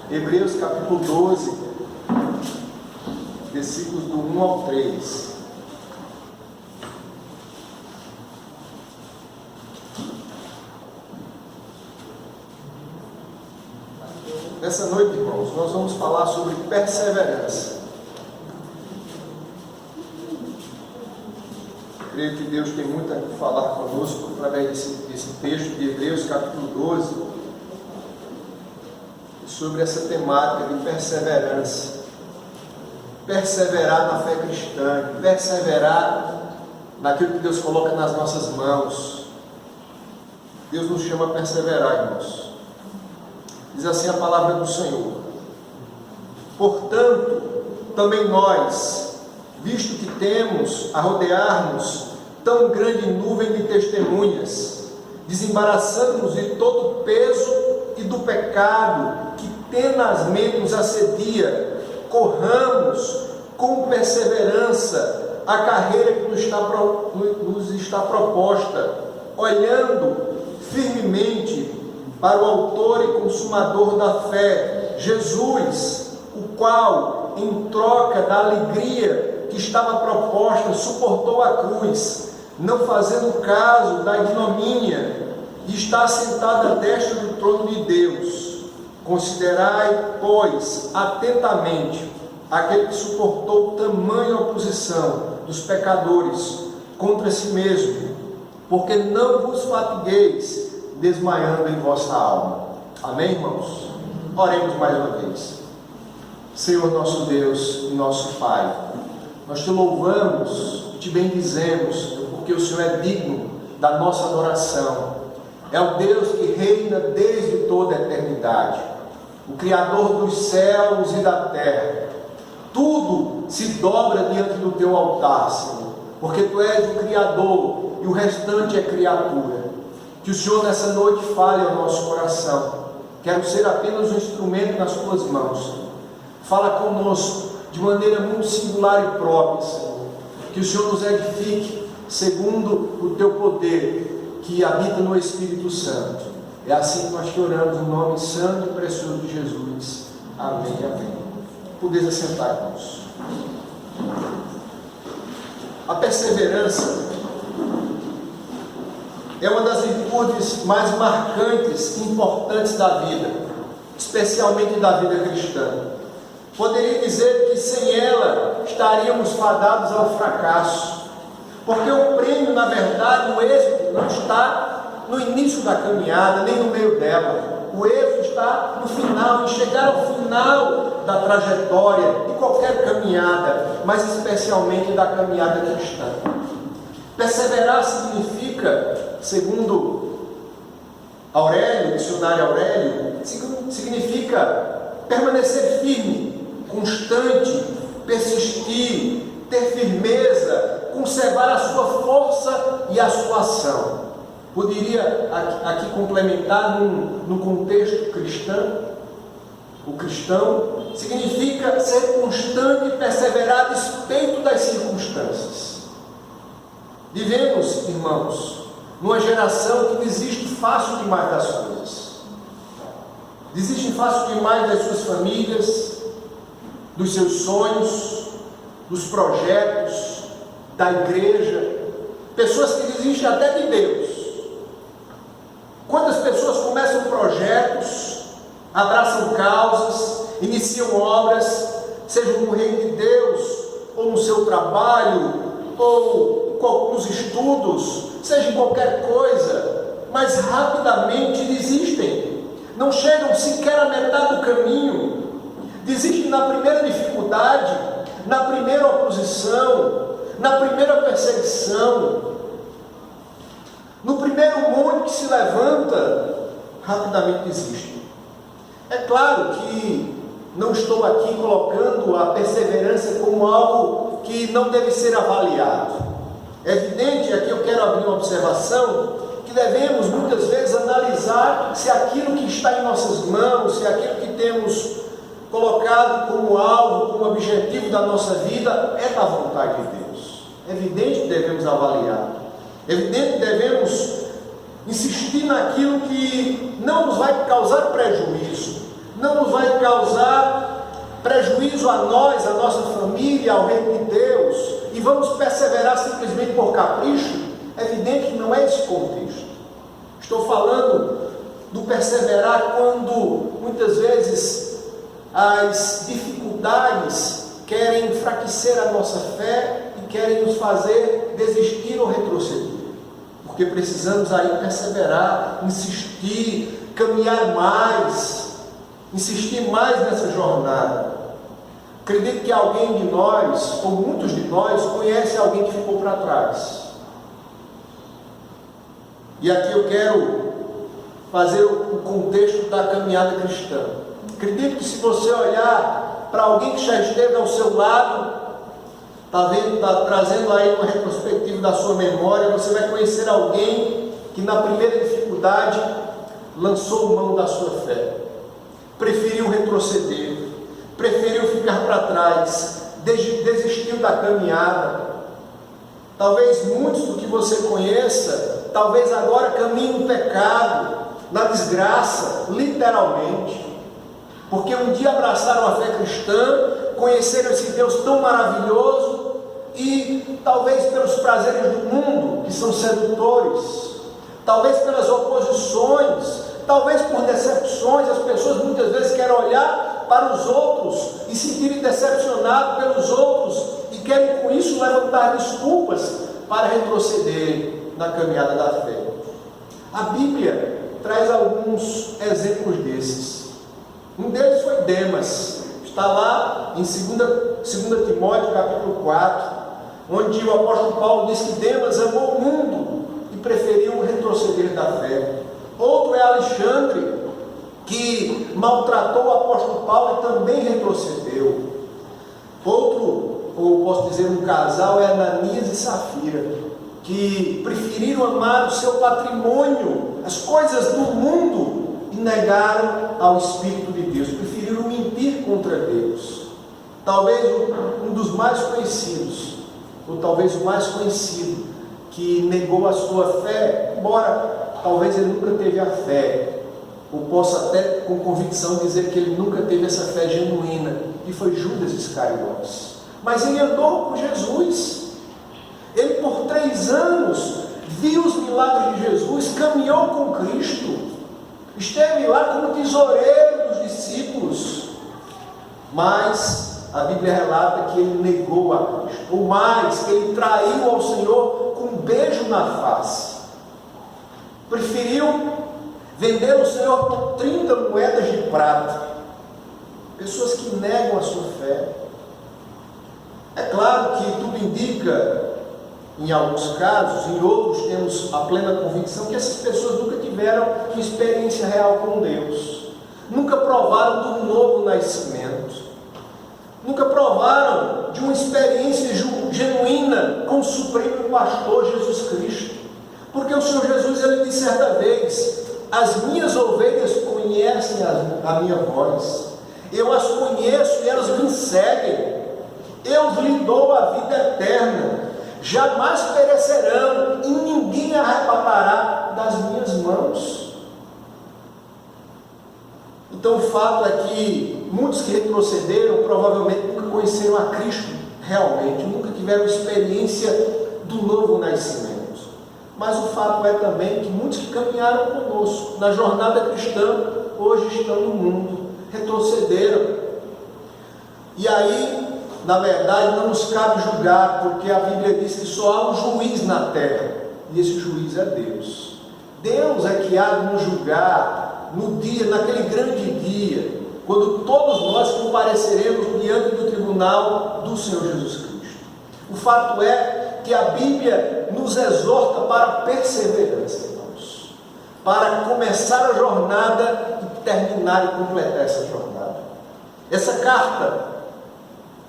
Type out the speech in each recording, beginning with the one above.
Hebreus capítulo 12, versículos do 1 ao 3. Nessa noite, irmãos, nós vamos falar sobre perseverança. Creio que Deus tem muito a falar conosco através desse texto de Hebreus capítulo 12, sobre essa temática de perseverança. Perseverar na fé cristã, perseverar naquilo que Deus coloca nas nossas mãos. Deus nos chama a perseverar, irmãos. Diz assim a palavra do Senhor: portanto, também nós, visto que temos a rodear-nos tão grande nuvem de testemunhas, desembaraçando-nos de todo o peso e do pecado que tenazmente nos assedia, corramos com perseverança a carreira que nos está proposta, olhando firmemente para o autor e consumador da fé, Jesus, o qual, em troca da alegria que estava proposta, suportou a cruz, não fazendo caso da ignomínia, e está sentado à destra do trono de Deus. Considerai, pois, atentamente aquele que suportou tamanha oposição dos pecadores contra si mesmo, porque não vos fatigueis desmaiando em vossa alma. Amém, irmãos? Oremos mais uma vez. Senhor nosso Deus e nosso Pai, nós te louvamos e te bendizemos, porque o Senhor é digno da nossa adoração. É o Deus que reina desde toda a eternidade, o Criador dos céus e da terra. Tudo se dobra diante do teu altar, Senhor, porque tu és o Criador e o restante é criatura. Que o Senhor nessa noite fale ao nosso coração. Quero ser apenas um instrumento nas tuas mãos, Senhor. Fala conosco de maneira muito singular e própria, Senhor. Que o Senhor nos edifique segundo o teu poder que habita no Espírito Santo. É assim que nós te oramos, no nome santo e precioso de Jesus. Amém e amém. Podeis assentar, irmãos. A perseverança é uma das virtudes mais marcantes e importantes da vida, especialmente da vida cristã. Poderia dizer que sem ela estaríamos fadados ao fracasso, porque o prêmio, na verdade, o êxito não está no início da caminhada, nem no meio dela. O êxito está no final, em chegar ao final da trajetória de qualquer caminhada, mas especialmente da caminhada cristã. Perseverar significa, segundo Aurélio, dicionário Aurélio, significa permanecer firme, constante, persistir, ter firmeza, conservar a sua força e a sua ação. Poderia aqui complementar no contexto cristão. O cristão significa ser constante e perseverar a despeito das circunstâncias. Vivemos, irmãos, numa geração que desiste fácil demais das coisas. Desiste fácil demais das suas famílias, dos seus sonhos, dos projetos, da igreja. Pessoas que desistem até de Deus. Quantas pessoas começam projetos, abraçam causas, iniciam obras, seja no reino de Deus, ou no seu trabalho, ou nos estudos, seja em qualquer coisa, mas rapidamente desistem, não chegam sequer à metade do caminho, desistem na primeira dificuldade, na primeira oposição, na primeira perseguição, no primeiro monte que se levanta, rapidamente desistem. É claro que não estou aqui colocando a perseverança como algo que não deve ser avaliado. É evidente, aqui eu quero abrir uma observação, que devemos muitas vezes analisar se aquilo que está em nossas mãos, se aquilo que temos colocado como alvo, como objetivo da nossa vida, é da vontade de Deus. É evidente que devemos avaliar. É evidente que devemos insistir naquilo que não nos vai causar prejuízo, não nos vai causar prejuízo a nós, a nossa família, ao reino de Deus, e vamos perseverar simplesmente por capricho, é evidente que não é esse contexto. Estou falando do perseverar quando, muitas vezes, as dificuldades querem enfraquecer a nossa fé e querem nos fazer desistir ou retroceder. Porque precisamos aí perseverar, insistir, caminhar mais, insistir mais nessa jornada. Acredito que alguém de nós, ou muitos de nós, conhece alguém que ficou para trás. E aqui eu quero fazer o contexto da caminhada cristã. Acredito que se você olhar para alguém que já esteve ao seu lado, está trazendo aí uma retrospectiva da sua memória, você vai conhecer alguém que na primeira dificuldade lançou mão da sua fé, preferiu retroceder, preferiu ficar para trás, desistiu da caminhada. Talvez muitos do que você conheça, talvez agora caminhem no pecado, na desgraça, literalmente, porque um dia abraçaram a fé cristã, conheceram esse Deus tão maravilhoso, e talvez pelos prazeres do mundo, que são sedutores, talvez pelas oposições, talvez por decepções, as pessoas muitas vezes querem olhar para os outros e se sentirem decepcionados pelos outros, e querem com isso levantar desculpas para retrocederem na caminhada da fé. A Bíblia traz alguns exemplos desses. Um deles foi Demas, está lá em 2 Timóteo capítulo 4, onde o apóstolo Paulo diz que Demas amou o mundo e preferiu retroceder da fé. Outro é Alexandre, que maltratou o apóstolo Paulo e também retrocedeu. Outro, ou posso dizer um casal, é Ananias e Safira, que preferiram amar o seu patrimônio, as coisas do mundo, e negaram ao Espírito de Deus, preferiram mentir contra Deus. Talvez um dos mais conhecidos, ou talvez o mais conhecido, que negou a sua fé, embora talvez ele nunca teve a fé, ou possa até com convicção dizer que ele nunca teve essa fé genuína, e foi Judas Iscariotes. Mas ele andou com Jesus, ele por 3 anos viu os milagres de Jesus, caminhou com Cristo, esteve lá como tesoureiro dos discípulos, mas a Bíblia relata que ele negou a Cristo, ou mais, que ele traiu ao Senhor com um beijo na face, preferiu vender o Senhor por 30 moedas de prata. Pessoas que negam a sua fé. É claro que tudo indica, em alguns casos, em outros temos a plena convicção que essas pessoas nunca tiveram uma experiência real com Deus, nunca provaram do novo nascimento, nunca provaram de uma experiência genuína com o Supremo Pastor Jesus Cristo, porque o Senhor Jesus, ele disse certa vez: as minhas ovelhas conhecem a minha voz, eu as conheço e elas me seguem, eu lhes dou a vida eterna, jamais perecerão e ninguém arrebatará das minhas mãos. Então o fato é que muitos que retrocederam provavelmente nunca conheceram a Cristo realmente, nunca tiveram experiência do novo nascimento. Mas o fato é também que muitos que caminharam conosco na jornada cristã hoje estão no mundo, retrocederam. E aí, na verdade, não nos cabe julgar, porque a Bíblia diz que só há um juiz na terra, e esse juiz é Deus. Deus é que há de nos julgar no dia, naquele grande dia, quando todos nós compareceremos diante do tribunal do Senhor Jesus Cristo. O fato é que a Bíblia nos exorta para a perseverança, irmãos, para começar a jornada e terminar e completar essa jornada. Essa carta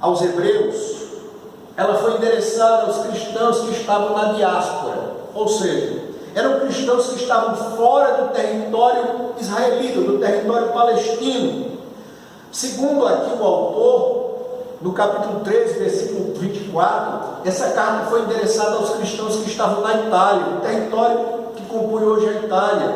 aos Hebreus, ela foi endereçada aos cristãos que estavam na diáspora, ou seja, eram cristãos que estavam fora do território israelita, do território palestino. Segundo aqui o autor, no capítulo 13, versículo 24, essa carta foi endereçada aos cristãos que estavam na Itália, o território que compõe hoje a Itália.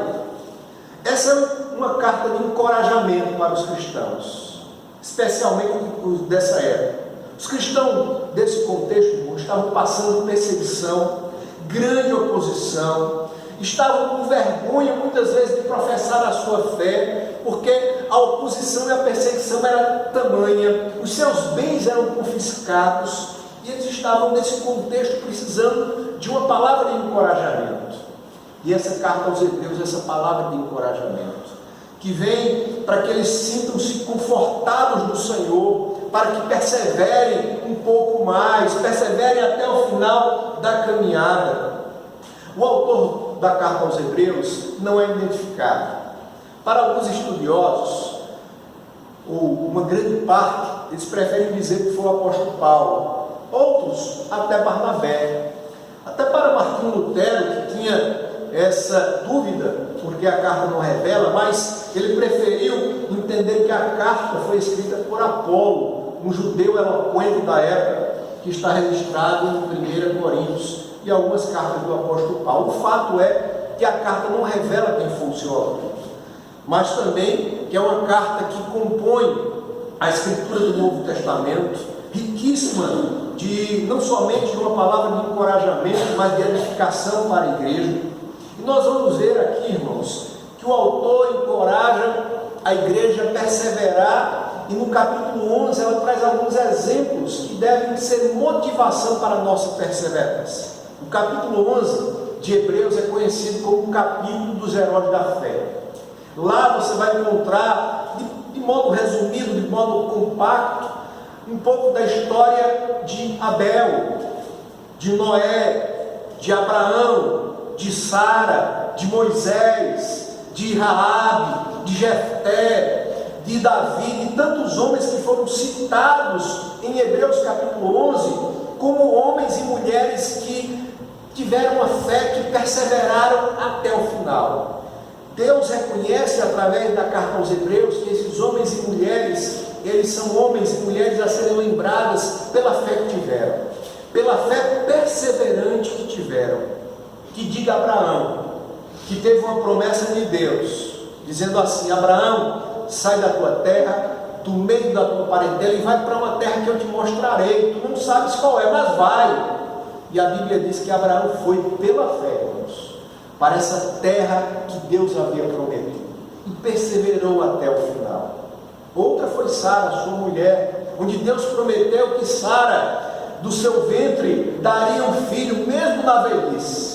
Essa é uma carta de encorajamento para os cristãos, especialmente os dessa época. Os cristãos desse contexto, irmãos, estavam passando perseguição, grande oposição, estavam com vergonha muitas vezes de professar a sua fé, porque a oposição e a perseguição era tamanha, os seus bens eram confiscados, e eles estavam nesse contexto precisando de uma palavra de encorajamento. E essa carta aos Hebreus, essa palavra de encorajamento, que vem para que eles sintam-se confortados no Senhor, para que perseverem um pouco mais, perseverem até o final da caminhada. O autor da carta aos Hebreus não é identificado. Para alguns estudiosos, ou uma grande parte, eles preferem dizer que foi o apóstolo Paulo, outros até Barnabé. Até para Martinho Lutero, que tinha essa dúvida, porque a carta não revela, mas ele preferiu entender que a carta foi escrita por Apolo, um judeu eloquente da época, que está registrado em 1 Coríntios e algumas cartas do apóstolo Paulo. O fato é que a carta não revela quem foi o seu autor, mas também que é uma carta que compõe a escritura do Novo Testamento, riquíssima não somente de uma palavra de encorajamento, mas de edificação para a igreja. E nós vamos ver aqui, irmãos, que o autor encoraja a igreja a perseverar, e no capítulo 11 ela traz alguns exemplos que devem ser motivação para a nossa perseverança. O capítulo 11 de Hebreus é conhecido como o capítulo dos heróis da fé. Lá você vai encontrar, de modo resumido, de modo compacto, um pouco da história de Abel, de Noé, de Abraão, de Sara, de Moisés, de Raabe, de Jefté, de Davi, de tantos homens que foram citados em Hebreus capítulo 11, como homens e mulheres que tiveram a fé, que perseveraram até o final. Deus reconhece através da carta aos Hebreus que esses homens e mulheres, eles são homens e mulheres a serem lembradas pela fé que tiveram, pela fé perseverante que tiveram. Que diga Abraão, que teve uma promessa de Deus, dizendo assim: Abraão, sai da tua terra, do meio da tua parentela, e vai para uma terra que eu te mostrarei. Tu não sabes qual é, mas vai. E a Bíblia diz que Abraão foi pela fé, irmãos, para essa terra que Deus havia prometido, e perseverou até o final. Outra foi Sara, sua mulher, onde Deus prometeu que Sara, do seu ventre, daria um filho, mesmo na velhice.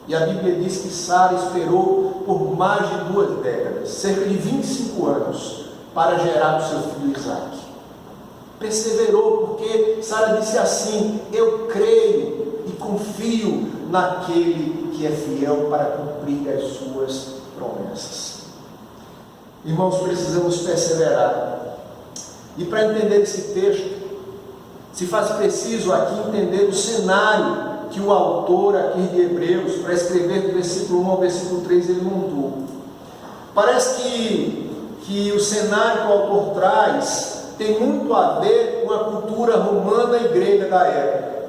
E a Bíblia diz que Sara esperou por mais de 2 décadas, cerca de 25 anos, para gerar o seu filho Isaque. Perseverou, porque Sara disse assim: eu creio e confio naquele que é fiel para cumprir as suas promessas. Irmãos, precisamos perseverar. E para entender esse texto, se faz preciso aqui entender o cenário que o autor aqui de Hebreus, para escrever do versículo 1 ao versículo 3, ele montou. Parece que o cenário que o autor traz tem muito a ver com a cultura romana e grega da época,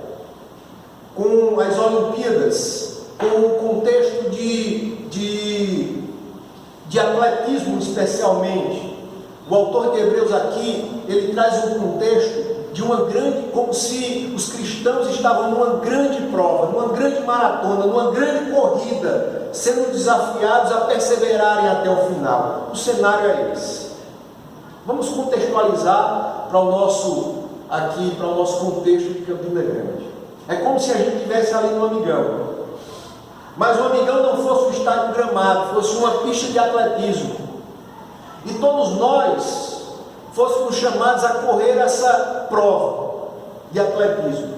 com as Olimpíadas, com o contexto de atletismo especialmente. O autor de Hebreus aqui, ele traz um contexto de uma grande, como se os cristãos estavam numa grande prova, numa grande maratona, numa grande corrida, sendo desafiados a perseverarem até o final. O cenário é esse. Vamos contextualizar para o nosso contexto de Campina Grande. É como se a gente estivesse ali no Amigão, mas o Amigão não fosse um estádio gramado, fosse uma pista de atletismo, e todos nós fôssemos chamados a correr essa prova de atletismo.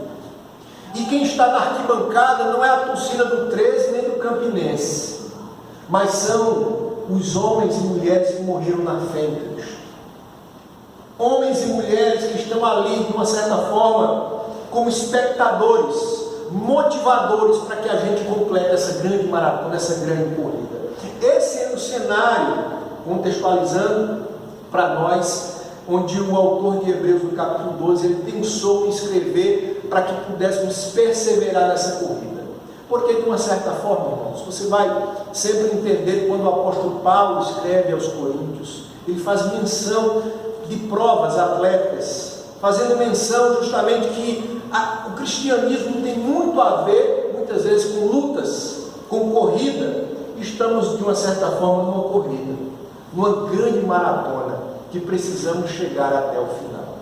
E quem está na arquibancada não é a torcida do 13 nem do Campinense, mas são os homens e mulheres que morreram na fé em Cristo. Homens e mulheres que estão ali, de uma certa forma, como espectadores, motivadores para que a gente complete essa grande maratona, essa grande corrida. Esse é o cenário, contextualizando para nós, onde o autor de Hebreus, no capítulo 12, ele pensou em escrever para que pudéssemos perseverar nessa corrida. Porque, de uma certa forma, irmãos, você vai sempre entender quando o apóstolo Paulo escreve aos Coríntios, ele faz menção de provas atléticas, fazendo menção justamente que o cristianismo tem muito a ver, muitas vezes, com lutas, com corrida. Estamos, de uma certa forma, numa corrida, numa grande maratona, que precisamos chegar até o final.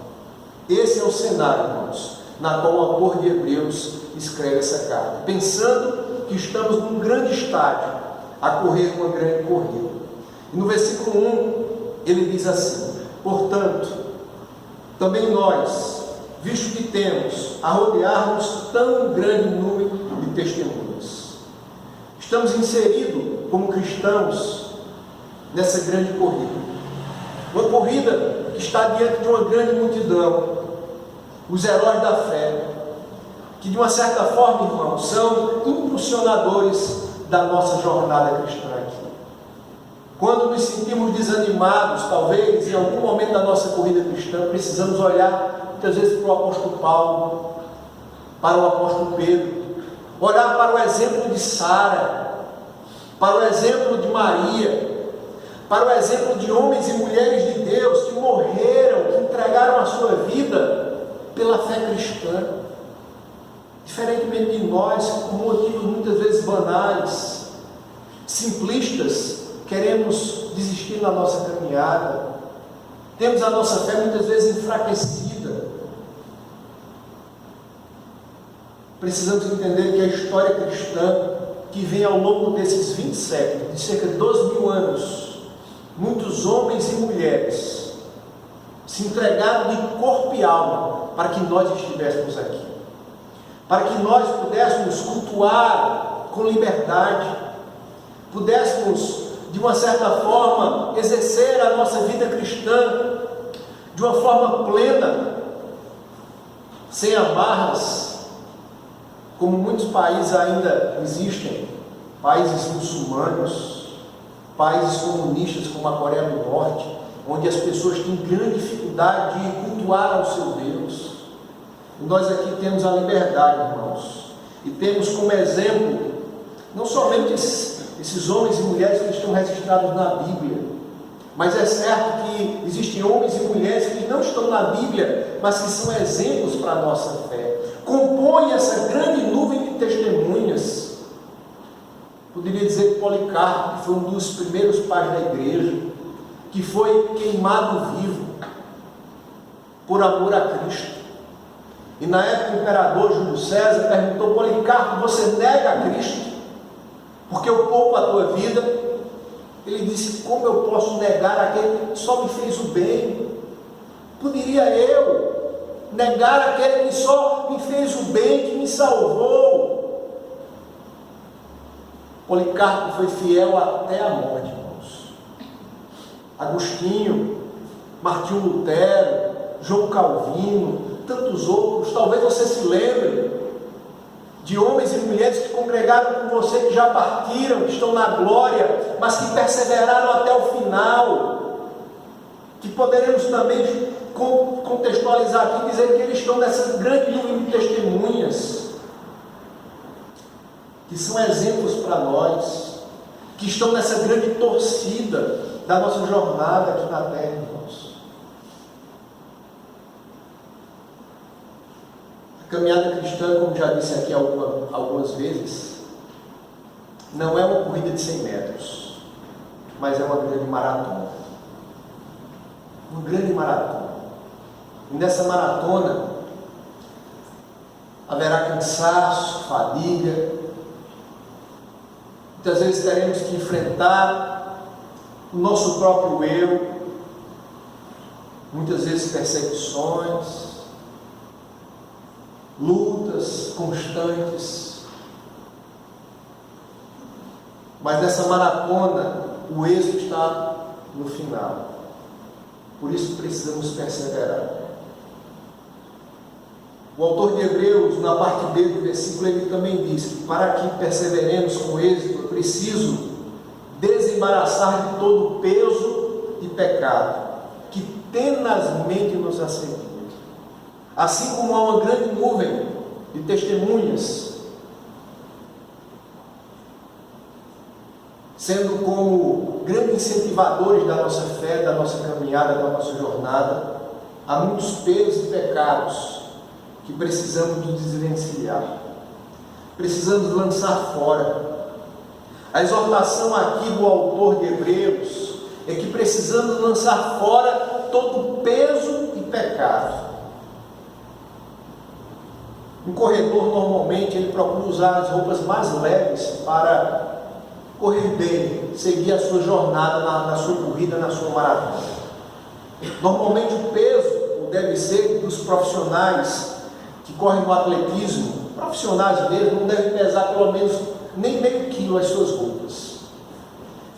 Esse é o cenário, irmãos, na qual o autor de Hebreus escreve essa carta, pensando que estamos num grande estádio, a correr uma grande corrida. E no versículo 1, ele diz assim: portanto, também nós, visto que temos a rodear-nos tão grande número de testemunhas, estamos inseridos como cristãos nessa grande corrida. Uma corrida que está diante de uma grande multidão, os heróis da fé, que de uma certa forma, irmãos, são impulsionadores da nossa jornada cristã aqui. Quando nos sentimos desanimados, talvez, em algum momento da nossa corrida cristã, precisamos olhar, muitas vezes, para o apóstolo Paulo, para o apóstolo Pedro, olhar para o exemplo de Sara, para o exemplo de Maria, para o exemplo de homens e mulheres de Deus que morreram, que entregaram a sua vida pela fé cristã. Diferentemente de nós, por motivos muitas vezes banais, simplistas, queremos desistir na nossa caminhada, temos a nossa fé muitas vezes enfraquecida. Precisamos entender que a história cristã, que vem ao longo desses 20 séculos, de cerca de 12.000 anos, muitos homens e mulheres se entregaram de corpo e alma para que nós estivéssemos aqui, para que nós pudéssemos cultuar com liberdade, pudéssemos, de uma certa forma, exercer a nossa vida cristã de uma forma plena, sem amarras, como muitos países ainda existem, países muçulmanos, países comunistas como a Coreia do Norte, onde as pessoas têm grande dificuldade de cultuar ao seu Deus. E nós aqui temos a liberdade, irmãos, e temos como exemplo não somente esses homens e mulheres que estão registrados na Bíblia, mas é certo que existem homens e mulheres que não estão na Bíblia, mas que são exemplos para a nossa fé, compõem essa grande nuvem de testemunhas. Poderia dizer que Policarpo, que foi um dos primeiros pais da igreja, que foi queimado vivo por amor a Cristo. E na época o imperador Júlio César perguntou: Policarpo, você nega a Cristo porque eu poupo a tua vida? Ele disse: como eu posso negar aquele que só me fez o bem? Poderia eu negar aquele que só me fez o bem, que me salvou? Policarpo foi fiel até a morte, irmãos. Agostinho, Martinho Lutero, João Calvino, tantos outros, talvez você se lembre de homens e mulheres que congregaram com você, que já partiram, que estão na glória, mas que perseveraram até o final, que poderemos também contextualizar aqui, dizer que eles estão nessa grande nuvem de testemunhas, que são exemplos para nós, que estão nessa grande torcida da nossa jornada aqui na terra, irmãos. A caminhada cristã, como já disse aqui algumas vezes, não é uma corrida de 100 metros, mas é uma grande maratona. Uma grande maratona. E nessa maratona haverá cansaço, fadiga. Muitas vezes teremos que enfrentar o nosso próprio eu, muitas vezes perseguições, lutas constantes, mas nessa maratona o êxito está no final. Por isso precisamos perseverar. O autor de Hebreus, na parte B do versículo, ele também diz que para que perseveremos com êxito, é preciso desembaraçar de todo o peso e pecado que tenazmente nos assedia. Assim como há uma grande nuvem de testemunhas sendo como grandes incentivadores da nossa fé, da nossa caminhada, da nossa jornada, há muitos pesos e pecados que precisamos nos desvencilhar, precisamos lançar fora. A exortação aqui do autor de Hebreus é que precisamos lançar fora todo peso e pecado. Um corredor, normalmente, ele procura usar as roupas mais leves para correr bem, seguir a sua jornada na sua corrida, na sua maratona. Normalmente o peso deve ser dos profissionais que correm no atletismo, profissionais mesmo, não devem pesar pelo menos nem meio quilo as suas roupas.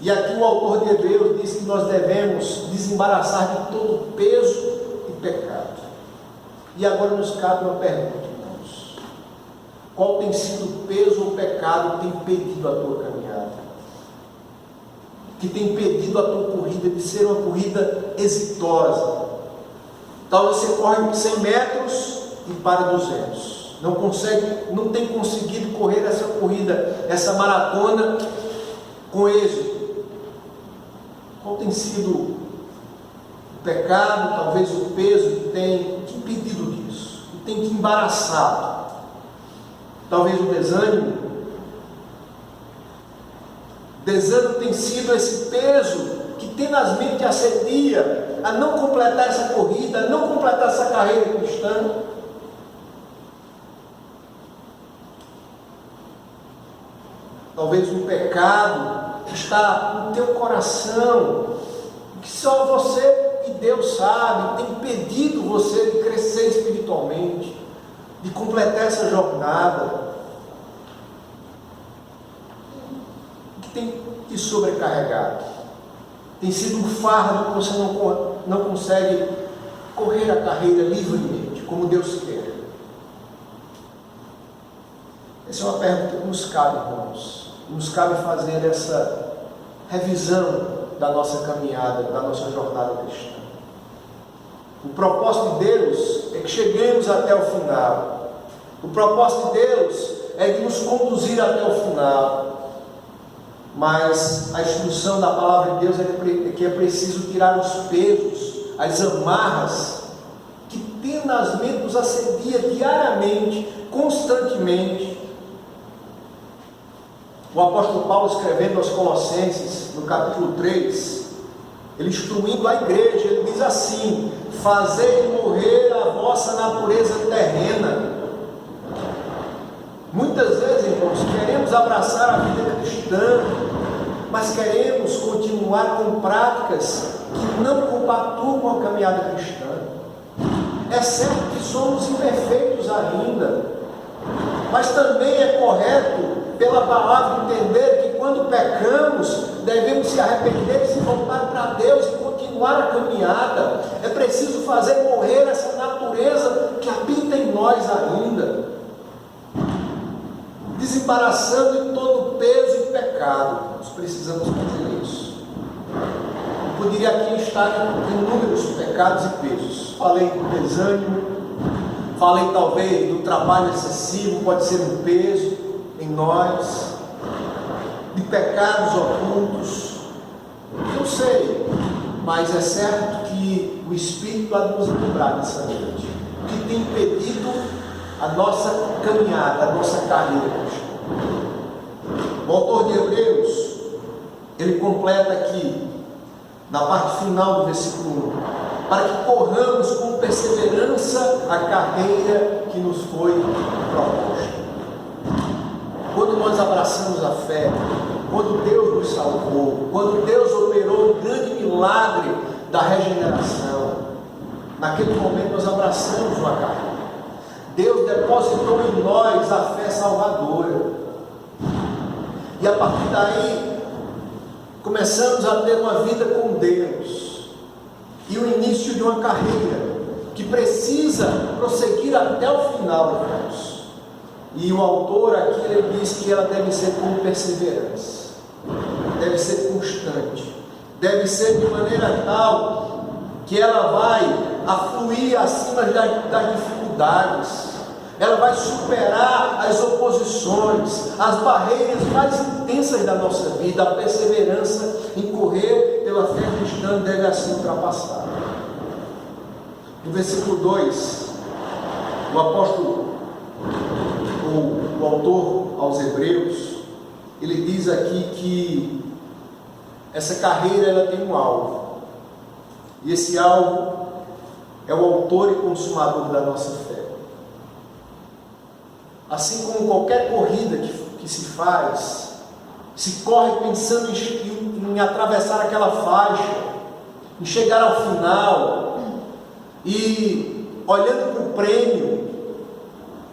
E aqui o autor de Hebreus diz que nós devemos desembaraçar de todo peso e pecado. E agora nos cabe uma pergunta, irmãos: qual tem sido o peso ou pecado que tem impedido a tua caminhada? Que tem impedido a tua corrida de ser uma corrida exitosa? Talvez você corre 100 metros e para 200. Não tem conseguido correr essa corrida, essa maratona com êxito. Qual tem sido o pecado, talvez o peso que tem te impedido disso, que tem te embaraçado? Talvez o desânimo. Desânimo tem sido esse peso que tenazmente te assedia a não completar essa corrida, a não completar essa carreira cristã. Talvez um pecado que está no teu coração, que só você e Deus sabe, tem impedido você de crescer espiritualmente, de completar essa jornada, que tem te sobrecarregado, tem sido um fardo que você não consegue correr a carreira livremente, como Deus quer. Essa é uma pergunta que nos cabe, irmãos. Nos cabe fazer essa revisão da nossa caminhada, da nossa jornada cristã. O propósito de Deus é que cheguemos até o final. O propósito de Deus é de nos conduzir até o final. Mas a instrução da palavra de Deus é que é preciso tirar os pesos, as amarras que tenazmente nos assedia diariamente, constantemente. O apóstolo Paulo, escrevendo aos Colossenses, no capítulo 3, ele instruindo a igreja, ele diz assim: fazei morrer a vossa natureza terrena. Muitas vezes, irmãos, queremos abraçar a vida cristã, mas queremos continuar com práticas que não compactuam com a caminhada cristã. É certo que somos imperfeitos ainda, mas também é correto, pela palavra, entender que quando pecamos, devemos se arrepender, se voltar para Deus e continuar a caminhada. É preciso fazer morrer essa natureza que habita em nós ainda, desembaraçando de todo o peso e pecado. Nós precisamos fazer isso. Eu poderia aqui listar inúmeros pecados e pesos. Falei do desânimo, falei talvez do trabalho excessivo, pode ser um peso em nós, de pecados ocultos. Eu sei, mas é certo que o Espírito há de nos lembrar nessa noite, que tem impedido a nossa caminhada, a nossa carreira cristã. O autor de Hebreus, ele completa aqui, na parte final do versículo 1, para que corramos com perseverança a carreira que nos foi proposta. Quando nós abraçamos a fé, quando Deus nos salvou, quando Deus operou um grande milagre da regeneração, naquele momento nós abraçamos uma carreira. Deus depositou em nós a fé salvadora, e a partir daí começamos a ter uma vida com Deus, e o início de uma carreira que precisa prosseguir até o final, irmãos. E o autor aqui, ele diz que ela deve ser com perseverança, deve ser constante, deve ser de maneira tal que ela vai afluir acima das dificuldades, ela vai superar as oposições, as barreiras mais intensas da nossa vida. A perseverança em correr pela fé cristã deve assim ultrapassar. No versículo 2, o apóstolo, ou o autor aos Hebreus, ele diz aqui que essa carreira ela tem um alvo, e esse alvo é o autor e consumador da nossa fé. Assim como qualquer corrida que se faz, se corre pensando em atravessar aquela faixa, em chegar ao final, e olhando para o prêmio,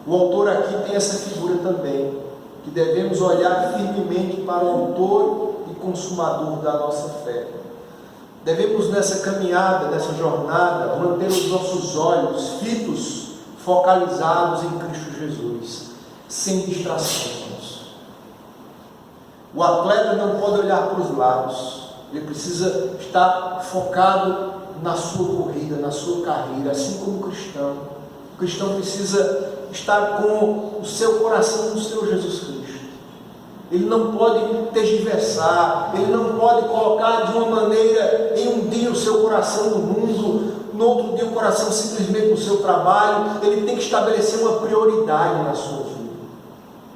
o autor aqui tem essa figura também, que devemos olhar firmemente para o autor e consumador da nossa fé. Devemos nessa caminhada, nessa jornada, manter os nossos olhos fitos, focalizados em Cristo Jesus, sem distrações. O atleta não pode olhar para os lados, ele precisa estar focado na sua corrida, na sua carreira, assim como o cristão. O cristão precisa estar com o seu coração no Senhor Jesus Cristo. Ele não pode tergiversar, ele não pode colocar de uma maneira em um dia o seu coração no mundo, no outro dia o coração simplesmente no seu trabalho. Ele tem que estabelecer uma prioridade na sua vida,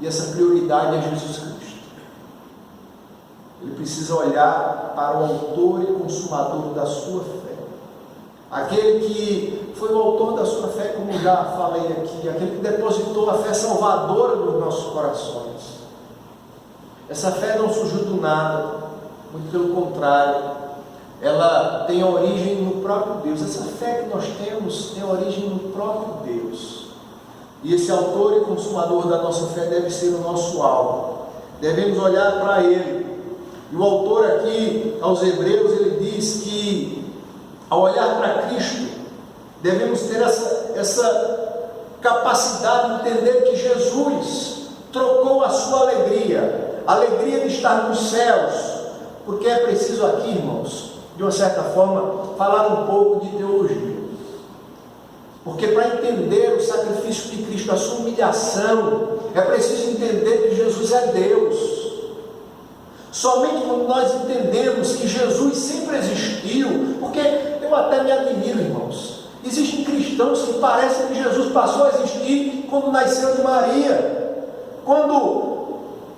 e essa prioridade é Jesus Cristo. Ele precisa olhar para o autor e consumador da sua fé, aquele que foi o autor da sua fé, como já falei aqui, aquele que depositou a fé salvadora nos nossos corações. Essa fé não surgiu do nada, muito pelo contrário, ela tem origem no próprio Deus. Essa fé que nós temos tem origem no próprio Deus, e esse autor e consumador da nossa fé deve ser o nosso alvo. Devemos olhar para Ele. E o autor aqui aos Hebreus, ele diz que ao olhar para Cristo, devemos ter essa capacidade de entender que Jesus trocou a sua alegria, a alegria de estar nos céus, porque é preciso aqui, irmãos, de uma certa forma, falar um pouco de teologia. Porque para entender o sacrifício de Cristo, a sua humilhação, é preciso entender que Jesus é Deus. Somente quando nós entendemos que Jesus sempre existiu, porque eu até me admiro, irmãos, existem cristãos que parecem que Jesus passou a existir quando nasceu de Maria, quando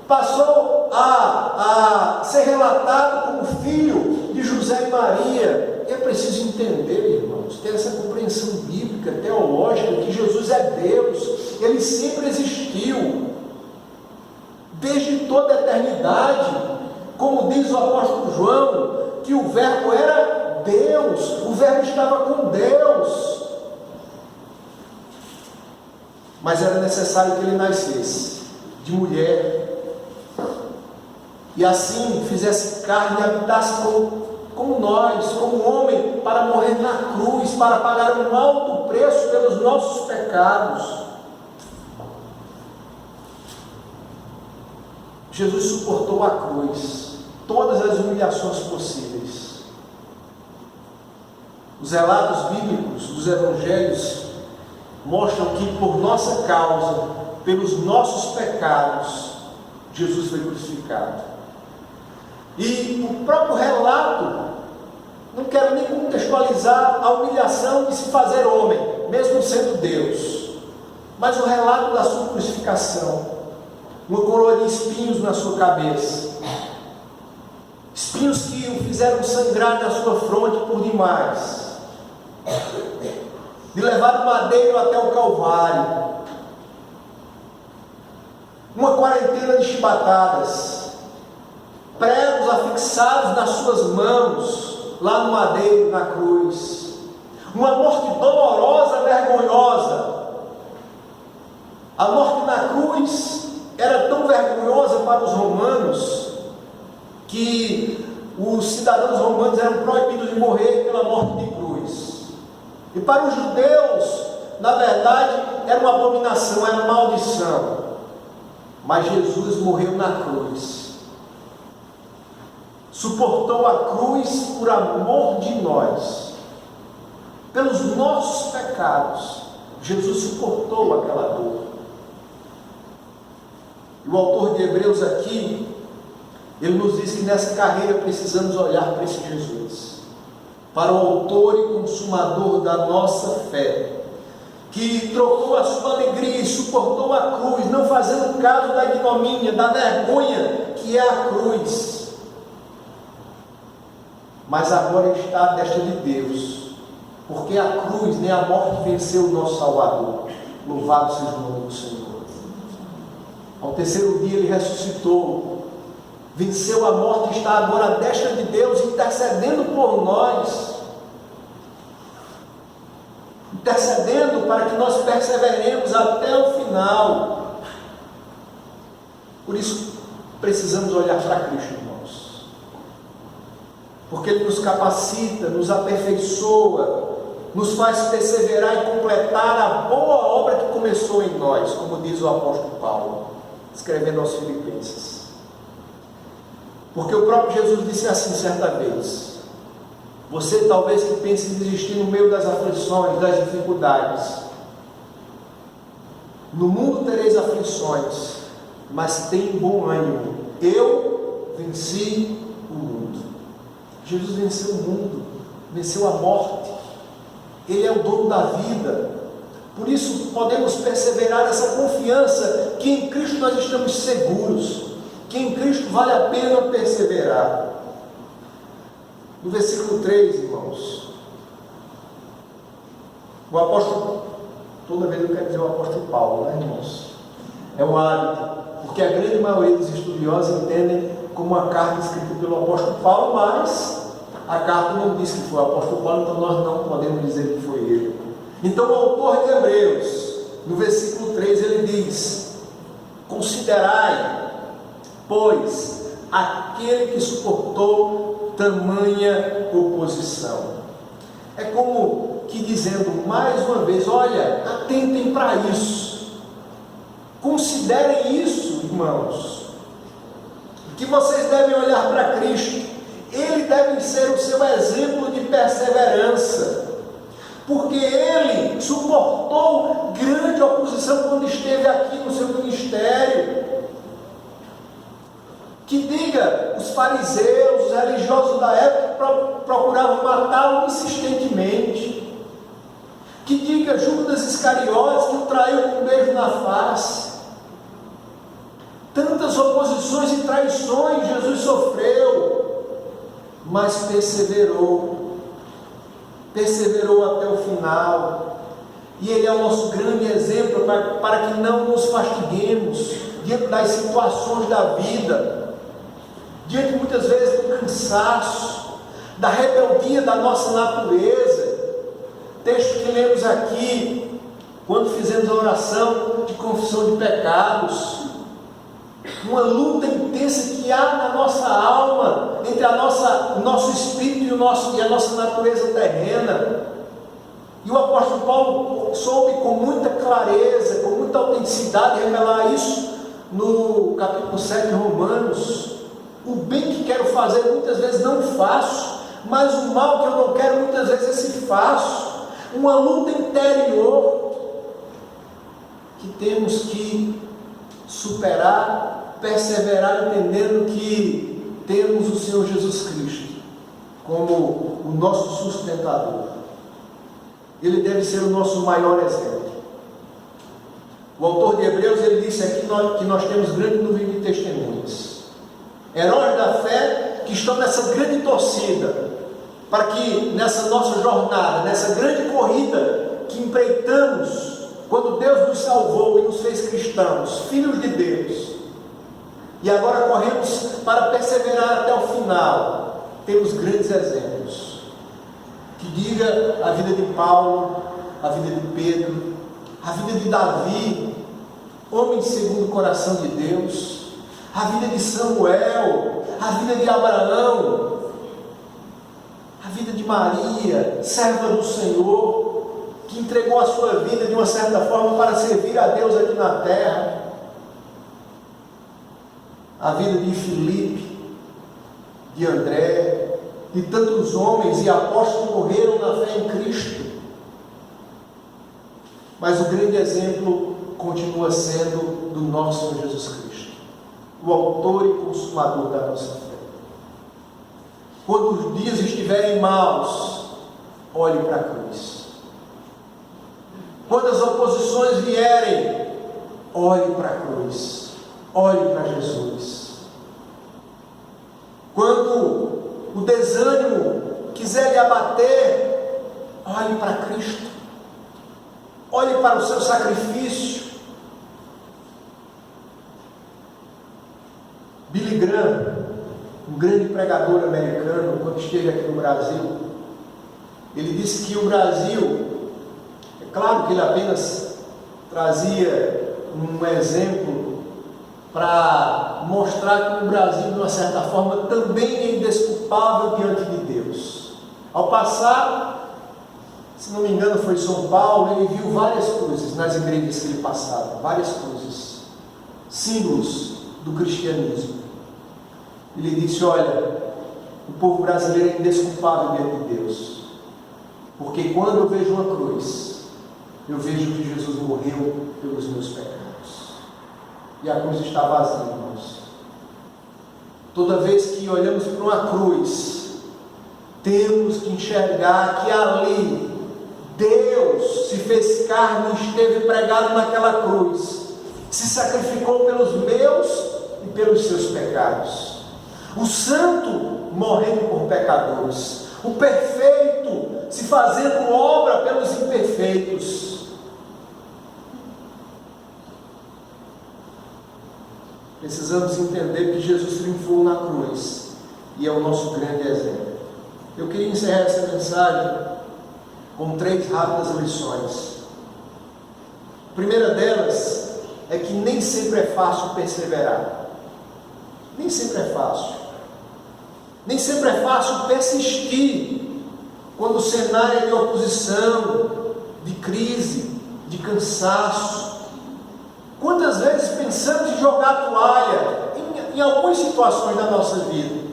passou a ser relatado como filho de José e Maria. E é preciso entender, irmãos, ter essa compreensão bíblica, teológica, que Jesus é Deus, Ele sempre existiu, desde toda a eternidade. Como diz o apóstolo João, que o verbo era Deus, o verbo estava com Deus, mas era necessário que ele nascesse de mulher, e assim fizesse carne e habitasse como nós, como homem, para morrer na cruz, para pagar um alto preço pelos nossos pecados. Jesus suportou a cruz, todas as humilhações possíveis. Os relatos bíblicos dos evangelhos mostram que por nossa causa, pelos nossos pecados, Jesus foi crucificado. E o próprio relato, não quero nem contextualizar a humilhação de se fazer homem, mesmo sendo Deus, mas o relato da sua crucificação, uma coroa de espinhos na sua cabeça, espinhos que o fizeram sangrar na sua fronte por demais, de levar o madeiro até o Calvário, uma quarentena de chibatadas, pregos afixados nas suas mãos, lá no madeiro, na cruz, uma morte dolorosa, vergonhosa. A morte na cruz era tão vergonhosa para os romanos, que os cidadãos romanos eram proibidos de morrer pela morte de cruz. E para os judeus, na verdade, era uma abominação, era uma maldição. Mas Jesus morreu na cruz, suportou a cruz por amor de nós, pelos nossos pecados, Jesus suportou aquela dor. E o autor de Hebreus aqui, ele nos diz que nessa carreira precisamos olhar para esse Jesus, para o autor e consumador da nossa fé, que trocou a sua alegria e suportou a cruz, não fazendo caso da ignomínia, da vergonha que é a cruz, mas agora está à destra de Deus, porque a cruz nem a morte venceu o nosso Salvador. Louvado seja o nome do Senhor. Ao terceiro dia ele ressuscitou, venceu a morte e está agora à destra de Deus, intercedendo por nós, intercedendo para que nós perseveremos até o final. Por isso precisamos olhar para Cristo, irmãos, porque Ele nos capacita, nos aperfeiçoa, nos faz perseverar e completar a boa obra que começou em nós, como diz o apóstolo Paulo, escrevendo aos Filipenses. Porque o próprio Jesus disse assim certa vez: você talvez que pense em desistir no meio das aflições, das dificuldades. No mundo tereis aflições, mas tem bom ânimo. Eu venci o mundo. Jesus venceu o mundo, venceu a morte. Ele é o dono da vida. Por isso podemos perseverar nessa confiança que em Cristo nós estamos seguros, que em Cristo vale a pena perseverar. No versículo 3, irmãos, o apóstolo, toda vez eu quero dizer o apóstolo Paulo, né, irmãos? É um hábito, porque a grande maioria dos estudiosos entendem como uma carta escrita pelo apóstolo Paulo, mas a carta não diz que foi o apóstolo Paulo, então nós não podemos dizer que foi ele. Então o autor de Hebreus, no versículo 3, ele diz: considerai, pois, aquele que suportou tamanha oposição. É como que dizendo mais uma vez: olha, atentem para isso, considerem isso, irmãos, que vocês devem olhar para Cristo. Ele deve ser o seu exemplo de perseverança, porque ele suportou grande oposição quando esteve aqui no seu ministério. Que diga os fariseus, os religiosos da época que procuravam matá-lo insistentemente. Que diga Judas Iscariotes, que o traiu com um beijo na face. Tantas oposições e traições Jesus sofreu, mas perseverou até o final. E ele é o nosso grande exemplo para que não nos fastiguemos diante das situações da vida, diante muitas vezes do cansaço, da rebeldia da nossa natureza. Texto que lemos aqui, quando fizemos a oração de confissão de pecados, uma luta intensa que há na nossa alma, entre o nosso espírito e a nossa natureza terrena. E o apóstolo Paulo soube com muita clareza, com muita autenticidade revelar isso no capítulo 7 de Romanos. O bem que quero fazer muitas vezes não faço, mas o mal que eu não quero muitas vezes esse faço. Uma luta interior que temos que superar, perseverar, entendendo que temos o Senhor Jesus Cristo como o nosso sustentador. Ele deve ser o nosso maior exemplo. O autor de Hebreus, ele disse aqui que nós temos grande número de testemunhas, heróis da fé que estão nessa grande torcida, para que nessa nossa jornada, nessa grande corrida que empreitamos, quando Deus nos salvou e nos fez cristãos, filhos de Deus, e agora corremos para perseverar até o final, temos grandes exemplos. Que diga a vida de Paulo, a vida de Pedro, a vida de Davi, homem segundo o coração de Deus, a vida de Samuel, a vida de Abraão, a vida de Maria, serva do Senhor, que entregou a sua vida de uma certa forma para servir a Deus aqui na terra. A vida de Filipe, de André, de tantos homens e apóstolos que morreram na fé em Cristo. Mas o grande exemplo continua sendo do nosso Senhor Jesus Cristo, o autor e consumador da nossa fé. Quando os dias estiverem maus, olhe para a cruz. Quando as oposições vierem, olhe para a cruz, olhe para Jesus. Quando o desânimo quiser lhe abater, olhe para Cristo, olhe para o seu sacrifício. Billy Graham, um grande pregador americano, quando esteve aqui no Brasil, ele disse que o Brasil, é claro que ele apenas trazia um exemplo para mostrar que o Brasil, de uma certa forma, também é indesculpável diante de Deus. Ao passar, se não me engano foi São Paulo, ele viu várias cruzes nas igrejas que ele passava, várias cruzes, símbolos do cristianismo. Ele disse: olha, o povo brasileiro é indesculpável diante de Deus, porque quando eu vejo uma cruz, eu vejo que Jesus morreu pelos meus pecados. E a cruz está vazia, irmãos. Toda vez que olhamos para uma cruz, temos que enxergar que ali Deus se fez carne e esteve pregado naquela cruz, se sacrificou pelos meus e pelos seus pecados. O santo morrendo por pecadores, o perfeito se fazendo obra pelos imperfeitos. Precisamos entender que Jesus triunfou na cruz e é o nosso grande exemplo. Eu queria encerrar essa mensagem com 3 rápidas lições. A primeira delas é que nem sempre é fácil perseverar. Nem sempre é fácil. Nem sempre é fácil persistir quando o cenário é de oposição, de crise, de cansaço. Quantas vezes pensamos em jogar a toalha em algumas situações da nossa vida?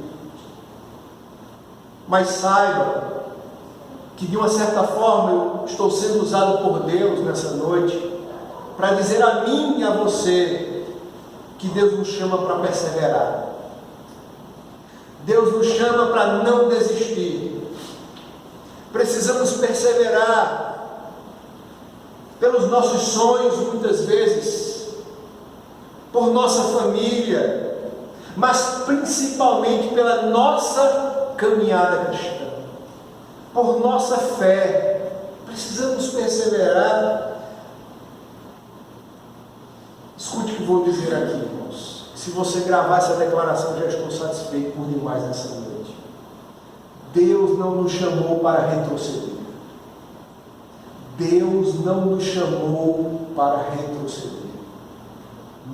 Mas saiba que, de uma certa forma, eu estou sendo usado por Deus nessa noite para dizer a mim e a você que Deus nos chama para perseverar. Deus nos chama para não desistir. Precisamos perseverar pelos nossos sonhos, muitas vezes, por nossa família, mas principalmente pela nossa caminhada cristã, por nossa fé. Precisamos perseverar. Escute o que vou dizer aqui, irmãos. Se você gravar essa declaração, já estou satisfeito por demais nessa noite. Deus não nos chamou para retroceder. Deus não nos chamou para retroceder.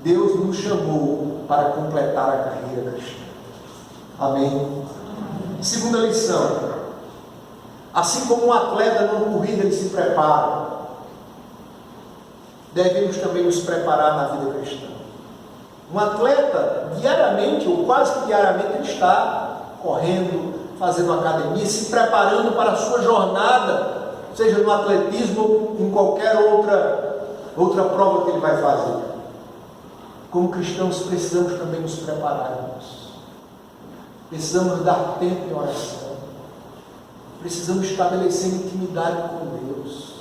Deus nos chamou para completar a carreira cristã. Amém? Segunda lição: assim como um atleta numa corrida ele se prepara, devemos também nos preparar na vida cristã. Um atleta, diariamente, ou quase que diariamente, ele está correndo, fazendo academia, se preparando para a sua jornada, seja no atletismo ou em qualquer outra prova que ele vai fazer. Como cristãos, precisamos também nos preparar, irmãos. Precisamos dar tempo em oração. Precisamos estabelecer intimidade com Deus.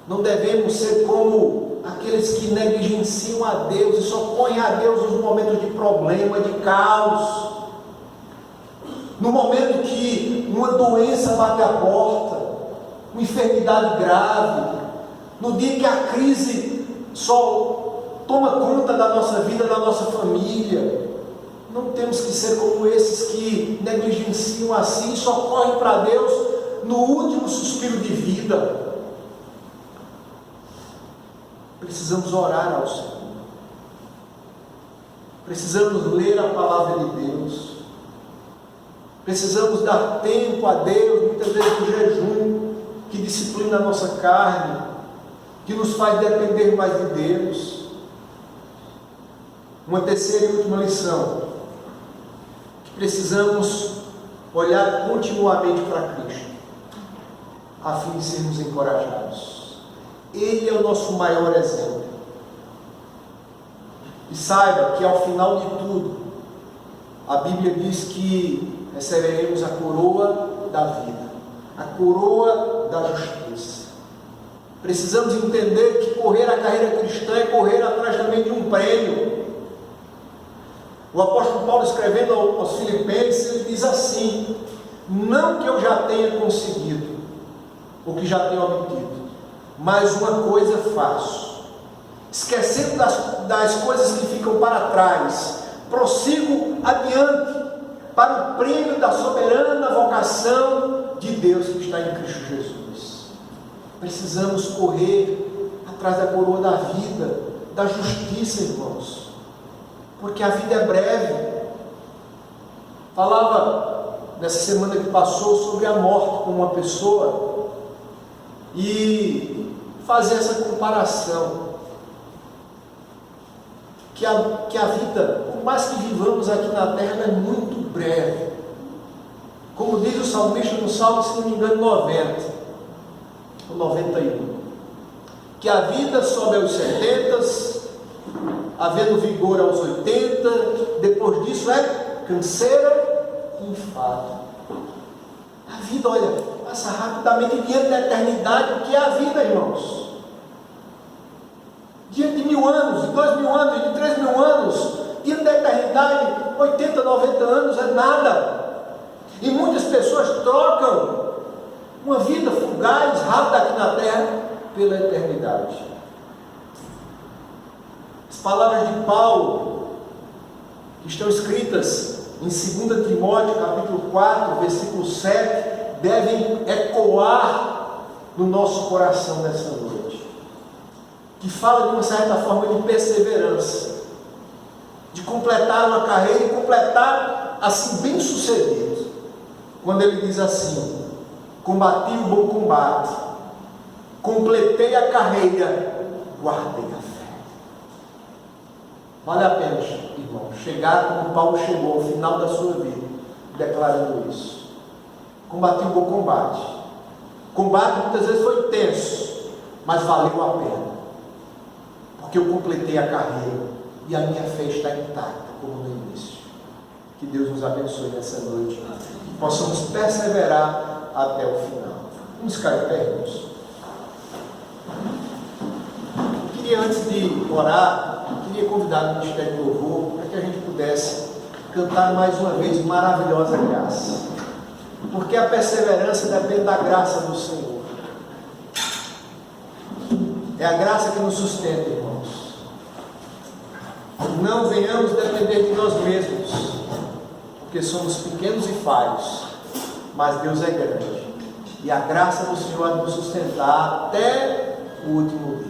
Não devemos ser como aqueles que negligenciam a Deus e só põem a Deus nos momentos de problema, de caos. No momento que uma doença bate a porta, uma enfermidade grave, no dia que a crise só toma conta da nossa vida, da nossa família. Não temos que ser como esses que negligenciam assim e só correm para Deus no último suspiro de vida. Precisamos orar ao Senhor. Precisamos ler a palavra de Deus. Precisamos dar tempo a Deus, muitas vezes no jejum, que disciplina a nossa carne, que nos faz depender mais de Deus. Uma terceira e última lição: que precisamos olhar continuamente para Cristo, a fim de sermos encorajados. Ele é o nosso maior exemplo. E saiba que ao final de tudo, a Bíblia diz que receberemos a coroa da vida, a coroa da justiça. Precisamos entender que correr a carreira cristã é correr atrás também de um prêmio. O apóstolo Paulo, escrevendo aos Filipenses, ele diz assim: não que eu já tenha conseguido, ou que já tenha obtido, mas uma coisa faço, esquecendo das coisas que ficam para trás, prossigo adiante, para o prêmio da soberana vocação de Deus que está em Cristo Jesus. Precisamos correr atrás da coroa da vida, da justiça, irmãos, porque a vida é breve. Falava nessa semana que passou sobre a morte com uma pessoa e fazer essa comparação, que a vida, por mais que vivamos aqui na terra, ela é muito breve. Como diz o salmista no Salmo, se não me engano, 90 ou 91, que a vida sobe aos 70, havendo vigor aos 80, depois disso é canseira e enfado. A vida, olha, passa rapidamente diante da eternidade. O que é a vida, irmãos? Diante de 1000 anos, de 2000 anos, de 3000 anos, diante da eternidade, 80, 90 anos é nada. E muitas pessoas trocam uma vida fugaz, rápida aqui na terra, pela eternidade. As palavras de Paulo, que estão escritas em 2 Timóteo, capítulo 4, versículo 7, devem ecoar no nosso coração nessa noite, que fala de uma certa forma de perseverança, de completar uma carreira e completar assim bem sucedido, quando ele diz assim: combati o bom combate, completei a carreira, guardei a fé. Vale a pena, irmão, chegar como Paulo chegou ao final da sua vida, declarando isso. Combati o bom combate. Combate muitas vezes foi tenso, mas valeu a pena, porque eu completei a carreira e a minha fé está intacta, como no início. Que Deus nos abençoe nessa noite, que possamos perseverar até o final. Vamos ficar de pé, irmãos. Queria, antes de orar, convidar o Ministério do Louvor para que a gente pudesse cantar mais uma vez Maravilhosa Graça, porque a perseverança depende da graça do Senhor. É a graça que nos sustenta, irmãos. Não venhamos depender de nós mesmos, porque somos pequenos e falhos, mas Deus é grande, e a graça do Senhor vai nos sustentar até o último dia.